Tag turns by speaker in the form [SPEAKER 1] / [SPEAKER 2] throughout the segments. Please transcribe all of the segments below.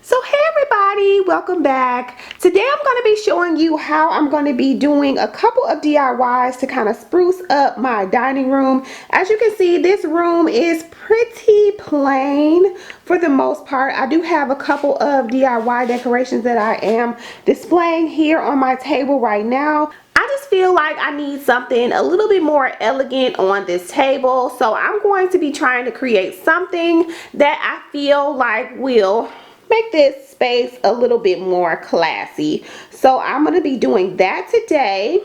[SPEAKER 1] So hey everybody, welcome back. Today I'm going to be showing you how I'm going to be doing a couple of DIYs to kind of spruce up my dining room. As you can see, this room is pretty plain for the most part. I do have a couple of DIY decorations that I am displaying here on my table right now. I just feel like I need something a little bit more elegant on this table, so I'm going to be trying to create something that I feel like will make this space a little bit more classy. So I'm going to be doing that today,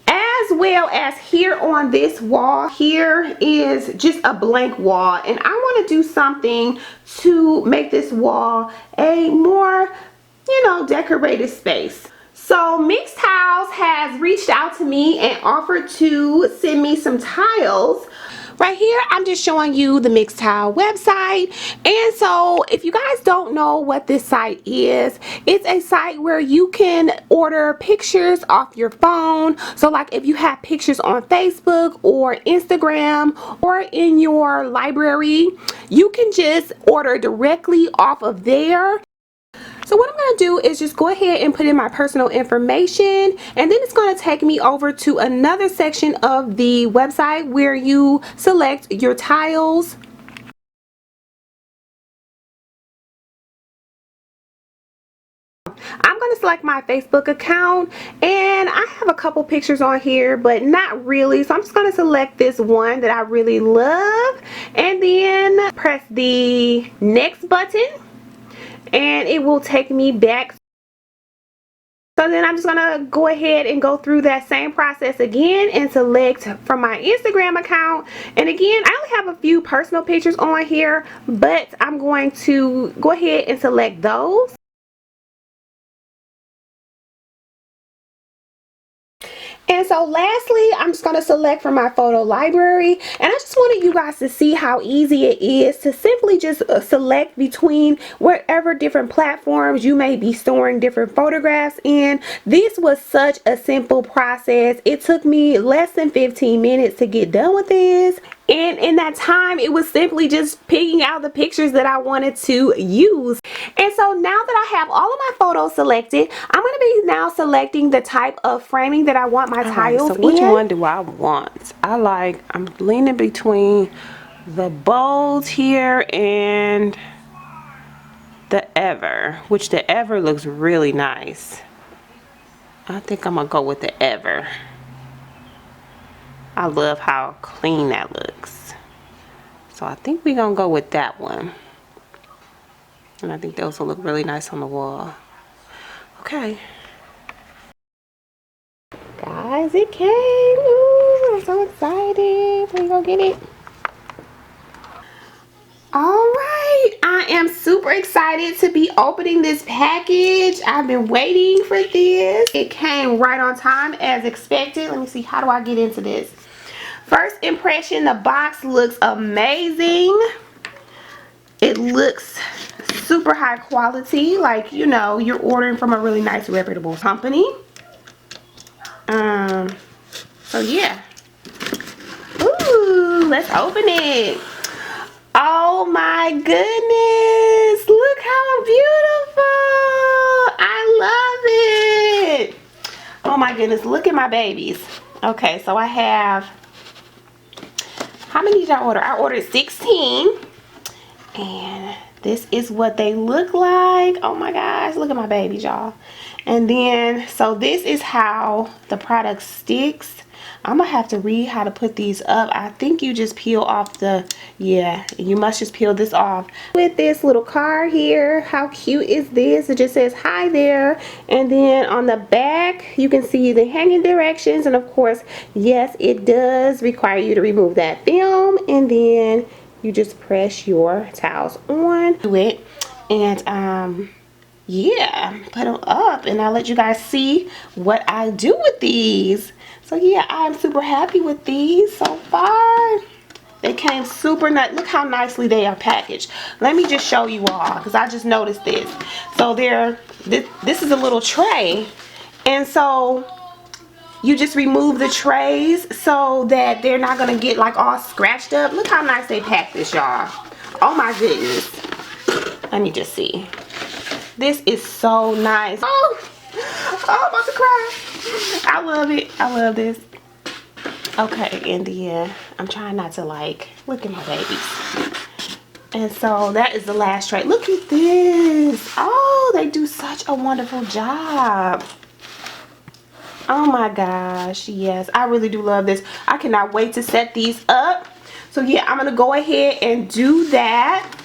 [SPEAKER 1] as well as here on this wall. Here is just a blank wall, and I want to do something to make this wall a more, decorated space. So Mixed Tiles has reached out to me and offered to send me some tiles. Right here, I'm just showing you the Mixed Tile website. And so if you guys don't know what this site is, it's a site where you can order pictures off your phone. So like if you have pictures on Facebook or Instagram or in your library, you can just order directly off of there. So what I'm going to do is just go ahead and put in my personal information, and then it's going to take me over to another section of the website where you select your tiles. I'm going to select my Facebook account, and I have a couple pictures on here, but not really. So I'm just going to select this one that I really love, and then press the next button. And it will take me back. So then I'm just gonna go ahead and go through that same process again and select from my Instagram account. And again, I only have a few personal pictures on here, but I'm going to go ahead and select those. And so lastly, I'm just going to select from my photo library, and I just wanted you guys to see how easy it is to simply just select between wherever different platforms you may be storing different photographs in. This was such a simple process. It took me less than 15 minutes to get done with this. And in that time, it was simply just picking out the pictures that I wanted to use. And so now that I have all of my photos selected, I'm going to be now selecting the type of framing that I want my tiles in.
[SPEAKER 2] So which one do I want? I'm leaning between the bold here and the ever, which the ever looks really nice. I think I'm going to go with the ever. I love how clean that looks. So I think we're going to go with that one. And I think those will look really nice on the wall. Okay.
[SPEAKER 1] Guys, it came. Ooh, I'm so excited. We gonna get it. Alright, I am super excited to be opening this package. I've been waiting for this. It came right on time as expected. Let me see, how do I get into this? First impression, the box looks amazing. It looks super high quality, like, you're ordering from a really nice reputable company. So yeah. Ooh, let's open it. Oh my goodness, look how beautiful. I love it. Oh my goodness, look at my babies. Okay, so I have, how many did I order? I ordered 16, and this is what they look like. Oh my gosh, look at my babies, y'all. And then, so this is how the product sticks. I'm gonna have to read how to put these up. I think you just peel off you must just peel this off. With this little card here, how cute is this? It just says hi there, and then on the back you can see the hanging directions, and of course, yes, it does require you to remove that film, and then you just press your towels on to it, and yeah, put them up, and I'll let you guys see what I do with these. So yeah, I'm super happy with these so far. They came super nice. Look how nicely they are packaged. Let me just show you all, because I just noticed this. So this is a little tray, and so you just remove the trays so that they're not gonna get like all scratched up. Look how nice they pack this, y'all. Oh my goodness. Let me just see.
[SPEAKER 2] This is so nice.
[SPEAKER 1] Oh, I'm about to cry.
[SPEAKER 2] I love it. I love this. Okay, and then I'm trying not to like look at my babies. And so that is the last tray. Look at this. Oh, they do such a wonderful job. Oh my gosh, yes, I really do love this. I cannot wait to set these up. So yeah, I'm gonna go ahead and do that.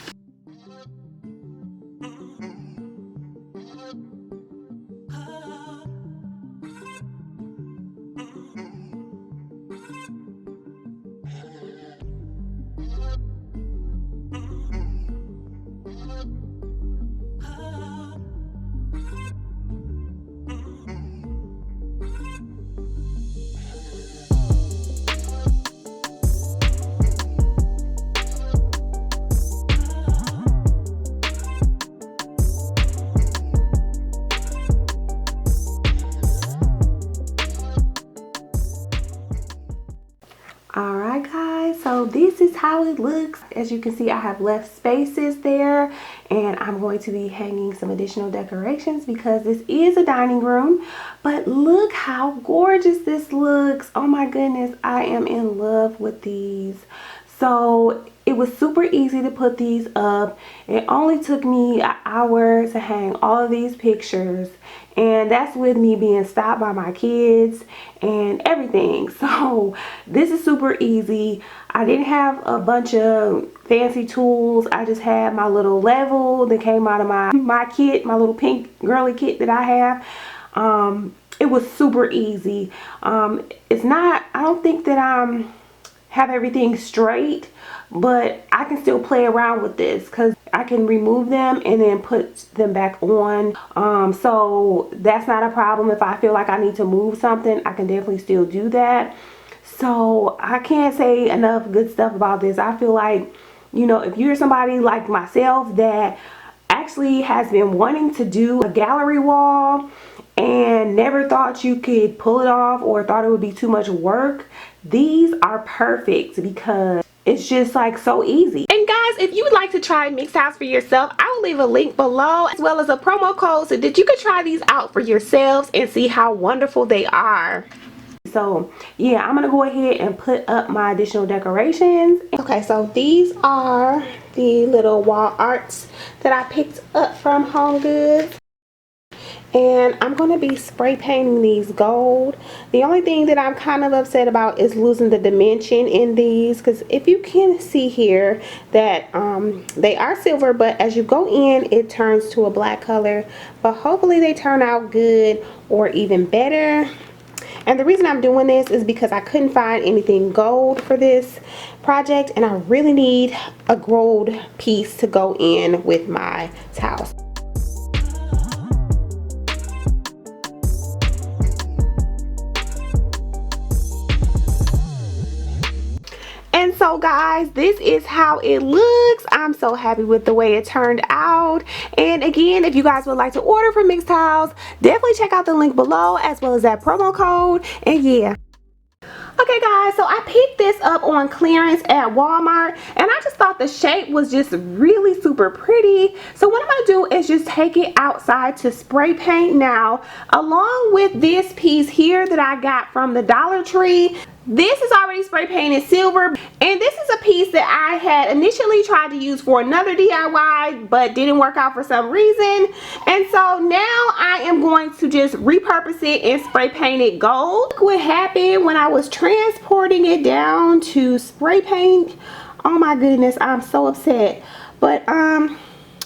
[SPEAKER 2] Alright guys, so this is how it looks. As you can see, I have left spaces there, and I'm going to be hanging some additional decorations because this is a dining room. But look how gorgeous this looks. Oh my goodness, I am in love with these. So it was super easy to put these up. It only took me an hour to hang all of these pictures, and that's with me being stopped by my kids and everything. So this is super easy. I didn't have a bunch of fancy tools. I just had my little level that came out of my kit, my little pink girly kit that I have. It was super easy. It's not, I don't think that have everything straight, but I can still play around with this because I can remove them and then put them back on. So that's not a problem. If I feel like I need to move something, I can definitely still do that. So I can't say enough good stuff about this. I feel like, you know, if you're somebody like myself that actually has been wanting to do a gallery wall and never thought you could pull it off or thought it would be too much work, these are perfect because it's just like so easy.
[SPEAKER 1] And guys, if you would like to try Mixed House for yourself, I will leave a link below as well as a promo code so that you can try these out for yourselves and see how wonderful they are.
[SPEAKER 2] So yeah, I'm gonna go ahead and put up my additional decorations.
[SPEAKER 1] Okay, so these are the little wall arts that I picked up from Home Goods. And I'm going to be spray painting these gold. The only thing that I'm kind of upset about is losing the dimension in these, because if you can see here that they are silver, but as you go in it turns to a black color. But hopefully they turn out good or even better. And the reason I'm doing this is because I couldn't find anything gold for this project, and I really need a gold piece to go in with my tiles. And so guys, this is how it looks. I'm so happy with the way it turned out. And again, if you guys would like to order from Mixed Tiles, definitely check out the link below as well as that promo code. And yeah. Okay guys, so I picked this up on clearance at Walmart, and I just thought the shape was just really super pretty. So what I'm going to do is just take it outside to spray paint now, along with this piece here that I got from the Dollar Tree. This is already spray painted silver, and this is a piece that I had initially tried to use for another DIY but didn't work out for some reason. And so now I am going to just repurpose it and spray paint it gold. Look what happened when I was transporting it down to spray paint. Oh my goodness, I'm so upset. But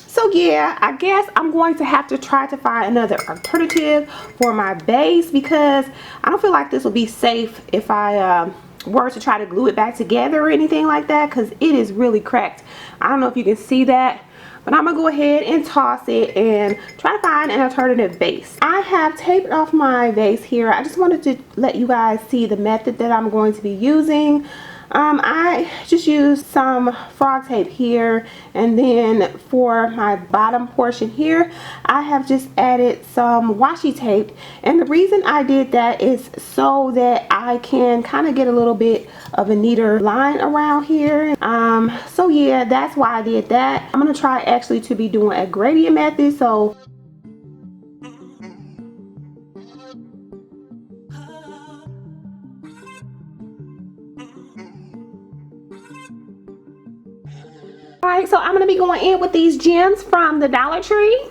[SPEAKER 1] so yeah, I guess I'm going to have to try to find another alternative for my base, because I don't feel like this will be safe if I were to try to glue it back together or anything like that, because it is really cracked. I don't know if you can see that, but I'm gonna go ahead and toss it and try to find an alternative base. I have taped off my vase here. I just wanted to let you guys see the method that I'm going to be using. I just used some frog tape here, and then for my bottom portion here I have just added some washi tape, and the reason I did that is so that I can kind of get a little bit of a neater line around here. So yeah, that's why I did that. I'm gonna try actually to be doing a gradient method, so All right, so I'm gonna be going in with these gems from the Dollar Tree.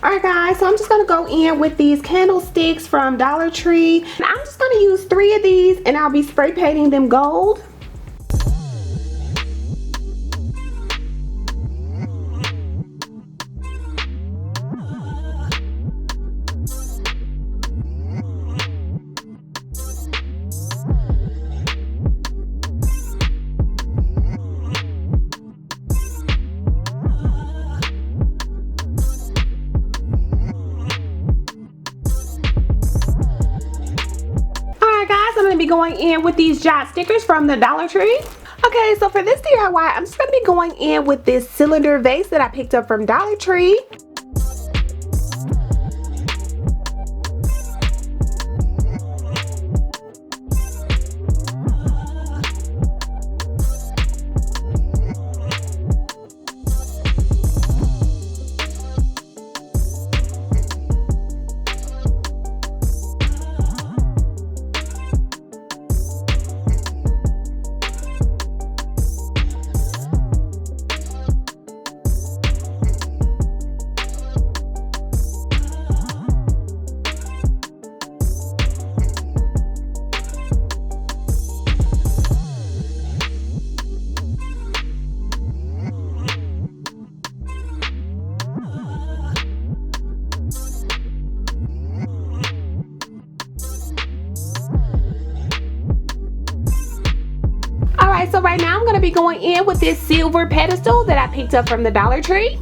[SPEAKER 1] Alright guys, so I'm just going to go in with these candlesticks from Dollar Tree. And I'm just going to use 3 of these and I'll be spray painting them gold. Be going in with these Jot stickers from the Dollar Tree. Okay, so for this DIY, I'm just going to be going in with this cylinder vase that I picked up from Dollar Tree. Alright, so right now I'm going to be going in with this silver pedestal that I picked up from the Dollar Tree.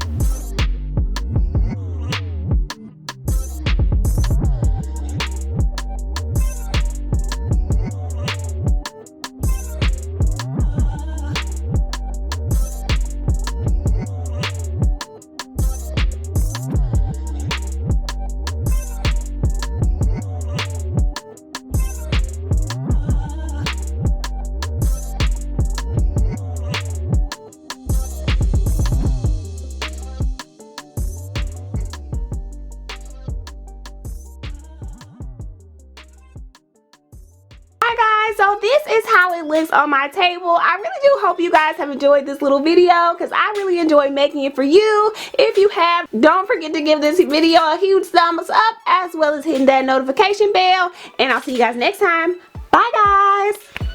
[SPEAKER 1] So this is how it looks on my table. I really do hope you guys have enjoyed this little video because I really enjoy making it for you. If you have, don't forget to give this video a huge thumbs up as well as hitting that notification bell. And I'll see you guys next time. Bye guys.